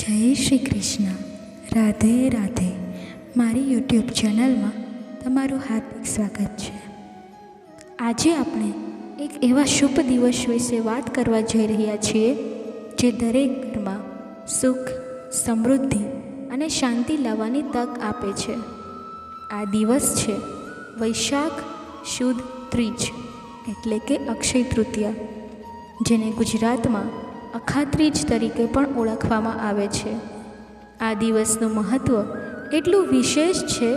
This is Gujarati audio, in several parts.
જય શ્રી કૃષ્ણ. રાધે રાધે. મારી યુટ્યુબ ચેનલમાં તમારું હાર્દિક સ્વાગત છે. આજે આપણે એક એવા શુભ દિવસ વિશે વાત કરવા જઈ રહ્યા છીએ જે દરેક ઘરમાં સુખ, સમૃદ્ધિ અને શાંતિ લાવવાની તક આપે છે. આ દિવસ છે વૈશાખ શુદ્ધ ત્રીજ એટલે કે અક્ષય તૃતીયા, જેને ગુજરાતમાં અખાત્રીજ તરીકે પણ ઓળખવામાં આવે છે. આ દિવસનું મહત્ત્વ એટલું વિશેષ છે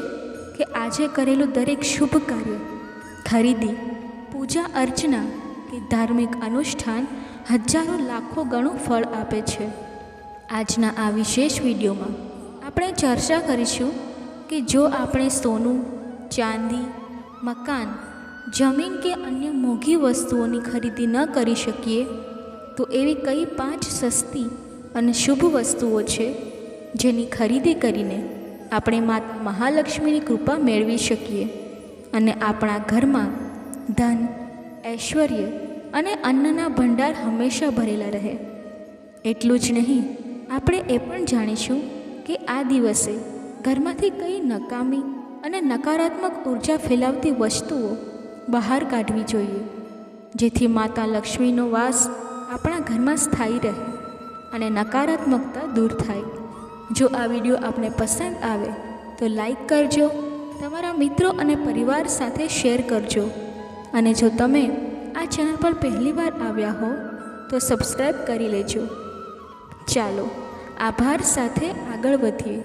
કે આજે કરેલું દરેક શુભ કાર્ય, ખરીદી, પૂજા અર્ચના કે ધાર્મિક અનુષ્ઠાન હજારો લાખો ગણું ફળ આપે છે. આજના આ વિશેષ વિડીયોમાં આપણે ચર્ચા કરીશું કે જો આપણે સોનું, ચાંદી, મકાન, જમીન કે અન્ય મોંઘી વસ્તુઓની ખરીદી ન કરી શકીએ તો એવી કઈ 5 સસ્તી અને શુભ વસ્તુઓ છે જેની ખરીદી કરીને આપણે માતા મહાલક્ષ્મીની કૃપા મેળવી શકીએ અને આપણા ઘરમાં ધન, ઐશ્વર્ય અને અન્નના ભંડાર હંમેશા ભરેલા રહે. એટલું જ નહીં, આપણે એ પણ જાણીશું કે આ દિવસે ઘરમાંથી કઈ નકામી અને નકારાત્મક ઉર્જા ફેલાવતી વસ્તુઓ બહાર કાઢવી જોઈએ, જેથી માતા લક્ષ્મીનો વાસ આપણા ઘરમાં સ્થાયી રહે અને નકારાત્મકતા દૂર થાય. જો આ વિડીયો આપને પસંદ આવે તો લાઈક કરજો, તમારા મિત્રો અને પરિવાર સાથે શેર કરજો અને જો તમે આ ચેનલ પર પહેલીવાર આવ્યા હો તો સબસ્ક્રાઈબ કરી લેજો. ચાલો આભાર સાથે આગળ વધીએ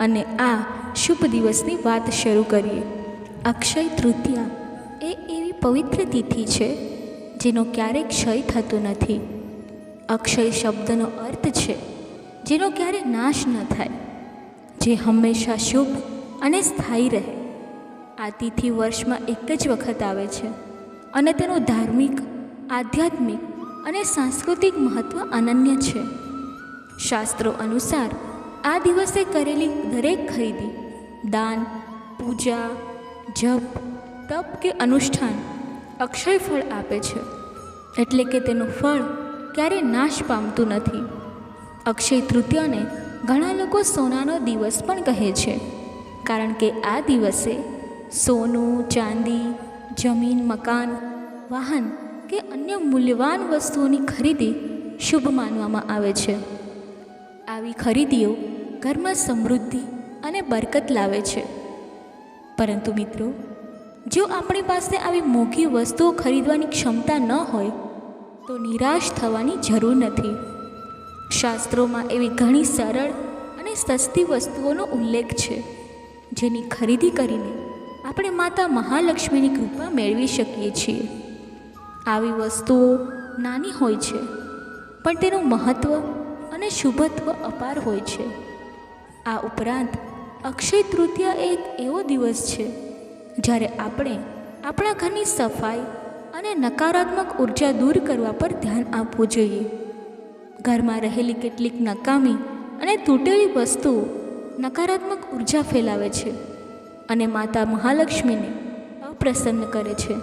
અને આ શુભ દિવસની વાત શરૂ કરીએ. અક્ષય તૃતીયા એ એવી પવિત્ર તિથિ છે જેનો ક્યારેય ક્ષય થતો નથી. અક્ષય શબ્દનો અર્થ છે જેનો ક્યારેય નાશ ન થાય, જે હંમેશા શુભ અને સ્થાયી રહે. આ તિથિ વર્ષમાં એક જ વખત આવે છે અને તેનું ધાર્મિક, આધ્યાત્મિક અને સાંસ્કૃતિક મહત્ત્વ અનન્ય છે. શાસ્ત્રો અનુસાર આ દિવસે કરેલી દરેક ખરીદી, દાન, પૂજા, જપ, તપ કે અનુષ્ઠાન અક્ષય ફળ આપે છે, એટલે કે તેનું ફળ ક્યારેય નાશ પામતું નથી. અક્ષય તૃતીયાને ઘણા લોકો સોનાનો દિવસ પણ કહે છે, કારણ કે આ દિવસે સોનું, ચાંદી, જમીન, મકાન, વાહન કે અન્ય મૂલ્યવાન વસ્તુઓની ખરીદી શુભ માનવામાં આવે છે. આવી ખરીદીઓ ઘરમાં સમૃદ્ધિ અને બરકત લાવે છે. પરંતુ મિત્રો, જો આપણી પાસે આવી મોંઘી વસ્તુઓ ખરીદવાની ક્ષમતા ન હોય તો નિરાશ થવાની જરૂર નથી. શાસ્ત્રોમાં એવી ઘણી સરળ અને સસ્તી વસ્તુઓનો ઉલ્લેખ છે જેની ખરીદી કરીને આપણે માતા મહાલક્ષ્મીની કૃપા મેળવી શકીએ છીએ. આવી વસ્તુઓ નાની હોય છે પણ તેનું મહત્ત્વ અને શુભત્વ અપાર હોય છે. આ ઉપરાંત અક્ષય તૃતીયા એક એવો દિવસ છે જ્યારે આપણે આપણા ઘરની સફાઈ અને નકારાત્મક ઉર્જા દૂર કરવા પર ધ્યાન આપવું જોઈએ. ઘરમાં રહેલી કેટલીક નકામી અને તૂટેલી વસ્તુઓ નકારાત્મક ઉર્જા ફેલાવે છે અને માતા મહાલક્ષ્મીને અપ્રસન્ન કરે છે.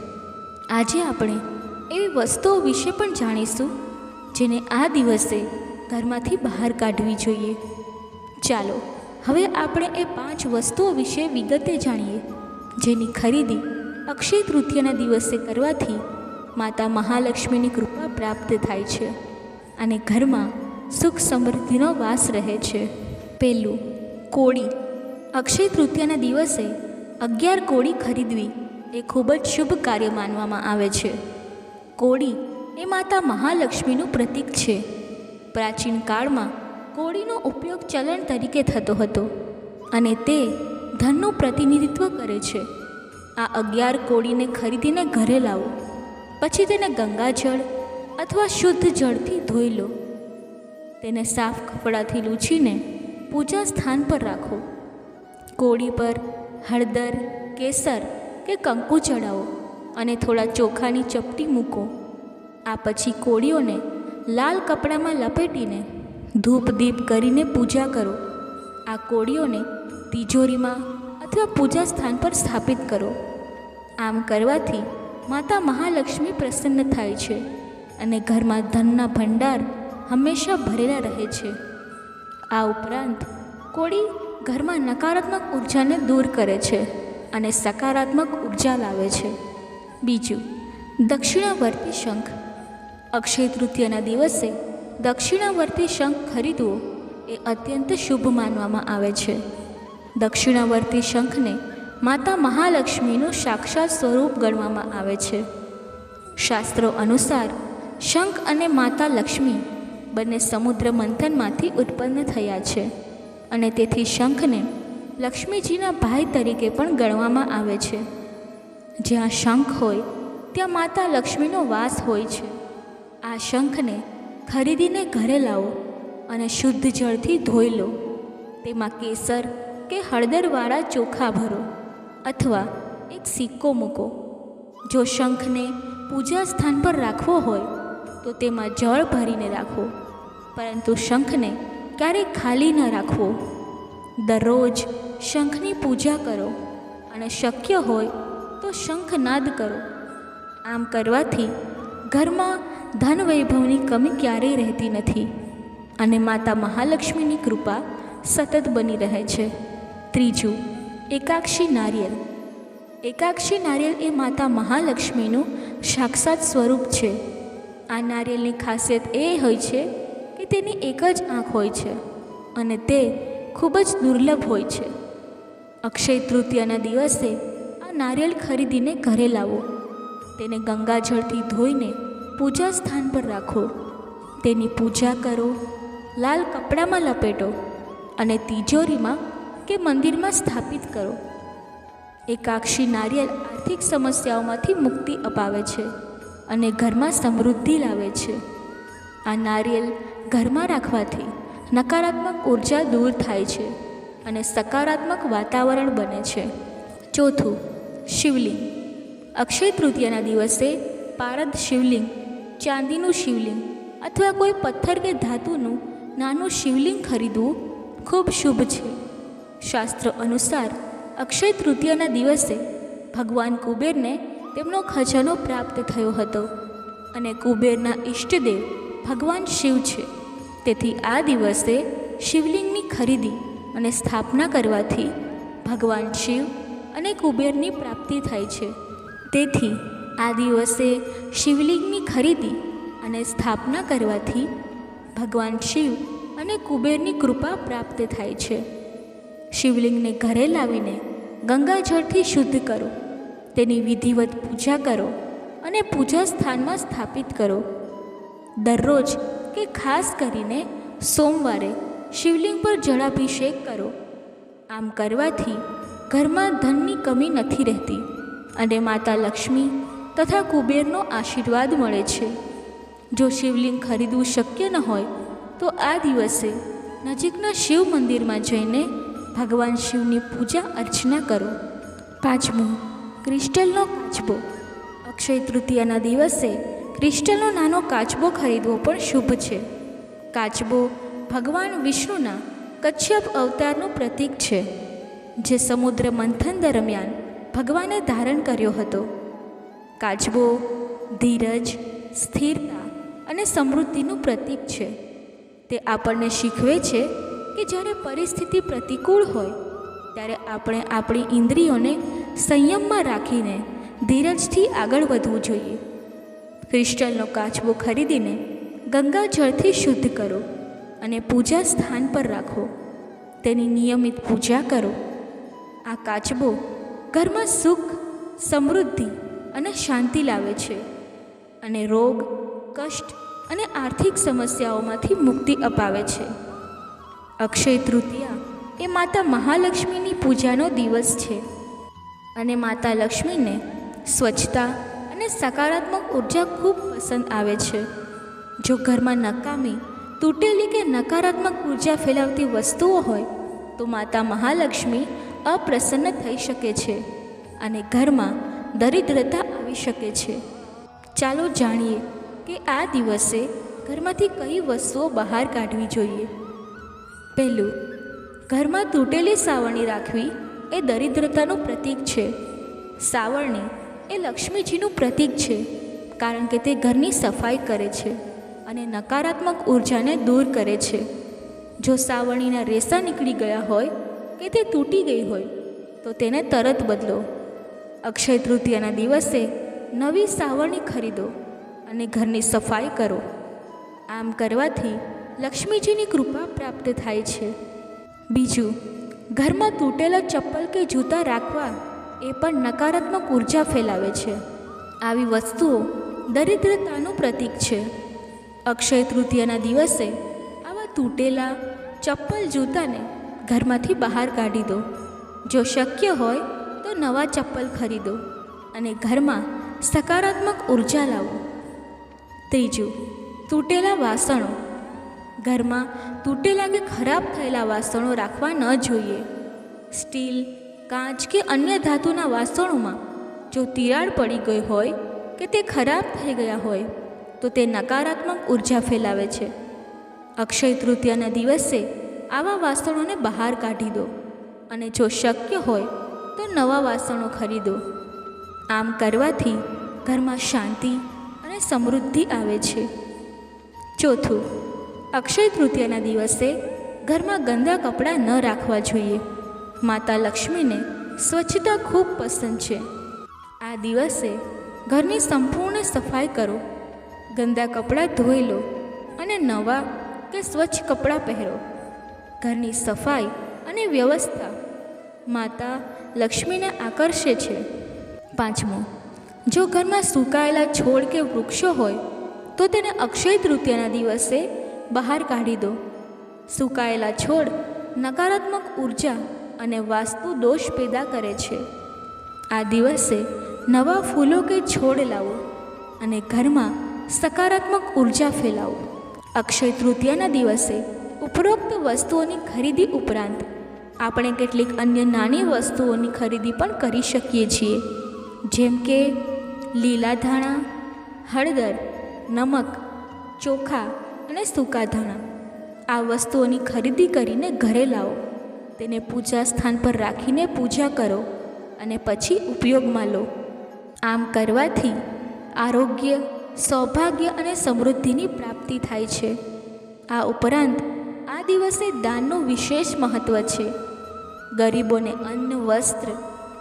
આજે આપણે એવી વસ્તુઓ વિશે પણ જાણીશું જેને આ દિવસે ઘરમાંથી બહાર કાઢવી જોઈએ. ચાલો હવે આપણે એ 5 વસ્તુઓ વિશે વિગતે જાણીએ જેની ખરીદી અક્ષય તૃતીયાના દિવસે કરવાથી માતા મહાલક્ષ્મીની કૃપા પ્રાપ્ત થાય છે અને ઘરમાં સુખ સમૃદ્ધિનો વાસ રહે છે. પહેલું, કોળી. અક્ષય તૃતીયાના દિવસે 11 કોળી ખરીદવી એ ખૂબ જ શુભ કાર્ય માનવામાં આવે છે. કોળી એ માતા મહાલક્ષ્મીનું પ્રતીક છે. પ્રાચીન કાળમાં કોળીનો ઉપયોગ ચલણ તરીકે થતો હતો અને તે ધનનું પ્રતિનિધિત્વ કરે છે. આ 11 કોળીને ખરીદીને ઘરે લાવો, પછી તેને ગંગાજળ અથવા શુદ્ધ જળથી ધોઈ લો. તેને સાફ કપડાથી લૂછીને પૂજા સ્થાન પર રાખો. કોળી પર હળદર, કેસર કે કંકુ ચડાવો અને થોડા ચોખાની ચપટી મૂકો. આ પછી કોળીઓને લાલ કપડામાં લપેટીને ધૂપ દીપ કરીને પૂજા કરો. આ કોળીઓને તિજોરીમાં અથવા પૂજા સ્થાન પર સ્થાપિત કરો. આમ કરવાથી માતા મહાલક્ષ્મી પ્રસન્ન થાય છે અને ઘરમાં ધનના ભંડાર હંમેશા ભરેલા રહે છે. આ ઉપરાંત કોળી ઘરમાં નકારાત્મક ઉર્જાને દૂર કરે છે અને સકારાત્મક ઉર્જા લાવે છે. બીજું, દક્ષિણાવર્તી શંખ. અક્ષય તૃતીયાના દિવસે દક્ષિણાવર્તી શંખ ખરીદવો એ અત્યંત શુભ માનવામાં આવે છે. દક્ષિણાવર્તી શંખને માતા મહાલક્ષ્મીનું સાક્ષાત સ્વરૂપ ગણવામાં આવે છે. શાસ્ત્રો અનુસાર શંખ અને માતા લક્ષ્મી બંને સમુદ્ર મંથનમાંથી ઉત્પન્ન થયા છે અને તેથી શંખને લક્ષ્મીજીના ભાઈ તરીકે પણ ગણવામાં આવે છે. જ્યાં શંખ હોય ત્યાં માતા લક્ષ્મીનો વાસ હોય છે. આ શંખને ખરીદીને ઘરે લાવો અને શુદ્ધ જળથી ધોઈ લો. તેમાં કેસર કે હળદરવાળા ચોખા ભરો અથવા એક સિક્કો મૂકો. જો શંખને પૂજા સ્થાન પર રાખવો હોય તો તેમાં જળ ભરીને રાખો, પરંતુ શંખને ક્યારેય ખાલી ન રાખવો. દરરોજ શંખની પૂજા કરો અને શક્ય હોય તો શંખનાદ કરો. આમ કરવાથી ઘરમાં ધન વૈભવની કમી ક્યારેય રહેતી નથી અને માતા મહાલક્ષ્મીની કૃપા સતત બની રહે છે. ત્રીજું, એકાક્ષી નારિયેળ. એકાક્ષી નારિયેળ એ માતા મહાલક્ષ્મીનું સાક્ષાત સ્વરૂપ છે. આ નારિયેળની ખાસિયત એ હોય છે કે તેની એક જ આંખ હોય છે અને તે ખૂબ જ દુર્લભ હોય છે. અક્ષય તૃતીયાના દિવસે આ નારિયેળ ખરીદીને ઘરે લાવો. તેને ગંગાજળથી ધોઈને પૂજા સ્થાન પર રાખો. તેની પૂજા કરો, લાલ કપડામાં લપેટો અને તિજોરીમાં કે મંદિરમાં સ્થાપિત કરો. એકાક્ષી નારિયેળ આર્થિક સમસ્યાઓમાંથી મુક્તિ અપાવે છે અને ઘરમાં સમૃદ્ધિ લાવે છે. આ નારિયેળ ઘરમાં રાખવાથી નકારાત્મક ઉર્જા દૂર થાય છે અને સકારાત્મક વાતાવરણ બને છે. ચોથું, શિવલિંગ. અક્ષય તૃતીયાના દિવસે પારદ શિવલિંગ, ચાંદીનું શિવલિંગ અથવા કોઈ પથ્થર કે ધાતુનું નાનું શિવલિંગ ખરીદવું ખૂબ શુભ છે. શાસ્ત્રો અનુસાર અક્ષય તૃતીયાના દિવસે ભગવાન કુબેરને તેમનો ખજાનો પ્રાપ્ત થયો હતો અને કુબેરના ઈષ્ટદેવ ભગવાન શિવ છે. તેથી આ દિવસે શિવલિંગની ખરીદી અને સ્થાપના કરવાથી ભગવાન શિવ અને કુબેરની પ્રાપ્તિ થાય છે. તેથી આ દિવસે શિવલિંગની ખરીદી અને સ્થાપના કરવાથી ભગવાન શિવ અને કુબેરની કૃપા પ્રાપ્ત થાય છે. શિવલિંગને ઘરે લાવીને ગંગાજળથી શુદ્ધ કરો. તેની વિધિવત પૂજા કરો અને પૂજા સ્થાનમાં સ્થાપિત કરો. દરરોજ કે ખાસ કરીને સોમવારે શિવલિંગ પર જળાભિષેક કરો. આમ કરવાથી ઘરમાં ધનની કમી નથી રહેતી અને માતા લક્ષ્મી તથા કુબેરનો આશીર્વાદ મળે છે. જો શિવલિંગ ખરીદવું શક્ય ન હોય તો આ દિવસે નજીકના શિવ મંદિરમાં જઈને ભગવાન શિવની પૂજા અર્ચના કરો. પાંચમું, ક્રિસ્ટલનો કાચબો. અક્ષય તૃતીયાના દિવસે ક્રિસ્ટલનો નાનો કાચબો ખરીદવો પણ શુભ છે. કાચબો ભગવાન વિષ્ણુના કચ્છપ અવતારનું પ્રતીક છે, જે સમુદ્ર મંથન દરમિયાન ભગવાને ધારણ કર્યો હતો. કાચબો ધીરજ, સ્થિરતા અને સમૃદ્ધિનું પ્રતીક છે. તે આપણને શીખવે છે કે જ્યારે પરિસ્થિતિ પ્રતિકૂળ હોય ત્યારે આપણે આપણી ઇન્દ્રિયોને સંયમમાં રાખીને ધીરજથી આગળ વધવું જોઈએ. ક્રિસ્ટલનો કાચબો ખરીદીને ગંગાજળથી શુદ્ધ કરો અને પૂજા સ્થાન પર રાખો. તેની નિયમિત પૂજા કરો. આ કાચબો ઘરમાં સુખ, સમૃદ્ધિ અને શાંતિ લાવે છે અને રોગ, કષ્ટ અને આર્થિક સમસ્યાઓમાંથી મુક્તિ અપાવે છે. અક્ષય તૃતીયા એ માતા મહાલક્ષ્મીની પૂજાનો દિવસ છે અને માતા લક્ષ્મીને સ્વચ્છતા અને સકારાત્મક ઉર્જા ખૂબ પસંદ આવે છે. જો ઘરમાં નકામી, તૂટેલી કે નકારાત્મક ઉર્જા ફેલાવતી વસ્તુઓ હોય તો માતા મહાલક્ષ્મી અપ્રસન્ન થઈ શકે છે અને ઘરમાં દરિદ્રતા આવી શકે છે. ચાલો જાણીએ કે આ દિવસે ઘરમાંથી કઈ વસ્તુઓ બહાર કાઢવી જોઈએ. પહેલું, ઘરમાં તૂટેલી સાવરણી રાખવી એ દરિદ્રતાનું પ્રતીક છે. સાવરણી એ લક્ષ્મીજીનું પ્રતીક છે, કારણ કે તે ઘરની સફાઈ કરે છે અને નકારાત્મક ઉર્જાને દૂર કરે છે. જો સાવરણીના રેસા નીકળી ગયા હોય કે તે તૂટી ગઈ હોય તો તેને તરત બદલો. અક્ષય તૃતીયાના દિવસે નવી સાવરણી ખરીદો અને ઘરની સફાઈ કરો. આમ કરવાથી લક્ષ્મીજીની કૃપા પ્રાપ્ત થાય છે. બીજું, ઘરમાં તૂટેલા ચપ્પલ કે જૂતા રાખવા એ પણ નકારાત્મક ઉર્જા ફેલાવે છે. આવી વસ્તુઓ દરિદ્રતાનું પ્રતીક છે. અક્ષય તૃતીયાના દિવસે આવા તૂટેલા ચપ્પલ જૂતાને ઘરમાંથી બહાર કાઢી દો. જો શક્ય હોય તો નવા ચપ્પલ ખરીદો અને ઘરમાં સકારાત્મક ઉર્જા લાવો. ત્રીજું, તૂટેલા વાસણો. ઘરમાં તૂટેલા કે ખરાબ થયેલા વાસણો રાખવા ન જોઈએ. સ્ટીલ, કાચ કે અન્ય ધાતુના વાસણોમાં જો તિરાડ પડી ગઈ હોય કે તે ખરાબ થઈ ગયા હોય તો તે નકારાત્મક ઉર્જા ફેલાવે છે. અક્ષય તૃતીયાના દિવસે આવા વાસણોને બહાર કાઢી દો અને જો શક્ય હોય તો નવા વાસણો ખરીદો. આમ કરવાથી ઘરમાં શાંતિ અને સમૃદ્ધિ આવે છે. ચોથું, અક્ષય તૃતીયાના દિવસે ઘરમાં ગંદા કપડાં ન રાખવા જોઈએ. માતા લક્ષ્મીને સ્વચ્છતા ખૂબ પસંદ છે. આ દિવસે ઘરની સંપૂર્ણ સફાઈ કરો. ગંદા કપડાં ધોઈ લો અને નવા કે સ્વચ્છ કપડાં પહેરો. ઘરની સફાઈ અને વ્યવસ્થા માતા લક્ષ્મીને આકર્ષે છે. પાંચમું, જો ઘરમાં સુકાયેલા છોડ કે વૃક્ષો હોય તો તેને અક્ષય તૃતીયાના દિવસે બહાર કાઢી દો. સુકાયેલા છોડ નકારાત્મક ઉર્જા અને વાસ્તુ દોષ પેદા કરે છે. આ દિવસે નવા ફૂલો કે છોડ લાવો અને ઘરમાં સકારાત્મક ઉર્જા ફેલાવો. અક્ષય તૃતીયાના દિવસે ઉપરોક્ત વસ્તુઓની ખરીદી ઉપરાંત આપણે કેટલીક અન્ય નાની વસ્તુઓની ખરીદી પણ કરી શકીએ છીએ, જેમ કે લીલા ધાણા, હળદર, નમક, ચોખા અને સૂકા ધાણા. આ વસ્તુઓની ખરીદી કરીને ઘરે લાવો. તેને પૂજા સ્થાન પર રાખીને પૂજા કરો અને પછી ઉપયોગમાં લો. આમ કરવાથી આરોગ્ય, સૌભાગ્ય અને સમૃદ્ધિની પ્રાપ્તિ થાય છે. આ ઉપરાંત આ દિવસે દાનનું વિશેષ મહત્ત્વ છે. ગરીબોને અન્ન, વસ્ત્ર,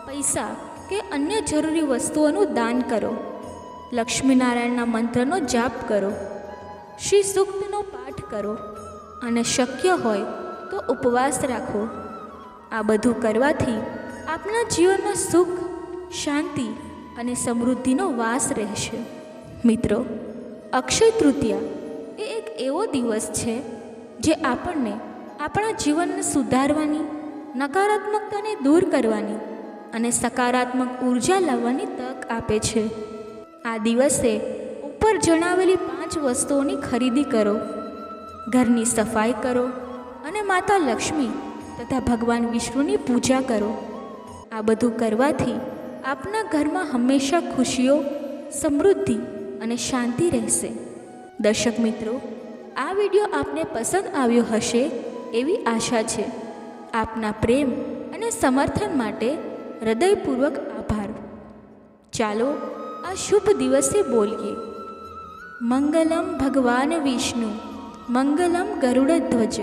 પૈસા કે અન્ય જરૂરી વસ્તુઓનું દાન કરો. લક્ષ્મીનારાયણના મંત્રનો જાપ કરો. શ્રી સૂક્તનો પાઠ કરો અને શક્ય હોય તો ઉપવાસ રાખો. આ બધું કરવાથી આપણા જીવનમાં સુખ, શાંતિ અને સમૃદ્ધિનો વાસ રહેશે. મિત્રો, અક્ષય તૃતીયા એ એક એવો દિવસ છે જે આપણને આપણા જીવનને સુધારવાની, નકારાત્મકતાને દૂર કરવાની અને સકારાત્મક ઉર્જા લાવવાની તક આપે છે. આ દિવસે ઉપર જણાવેલી 5 વસ્તુઓની ખરીદી કરો, ઘરની સફાઈ કરો અને માતા લક્ષ્મી તથા ભગવાન વિષ્ણુની પૂજા કરો. આ બધું કરવાથી આપના ઘરમાં હંમેશા ખુશીઓ, સમૃદ્ધિ અને શાંતિ રહેશે. દર્શક મિત્રો, આ વિડીયો આપને પસંદ આવ્યો હશે એવી આશા છે. આપના પ્રેમ અને સમર્થન માટે હૃદયપૂર્વક આભાર. ચાલો આ શુભ દિવસે બોલીએ: મંગલમ ભગવાન વિષ્ણુ, મંગલમ ગરુડધ્વજ,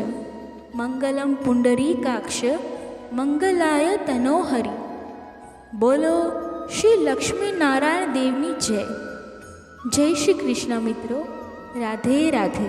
મંગલમ પુંડરીકાક્ષ, મંગલાય તનોહરી. બોલો શ્રી લક્ષ્મી નારાયણ દેવની જય. જય શ્રી કૃષ્ણ મિત્રો. રાધે રાધે.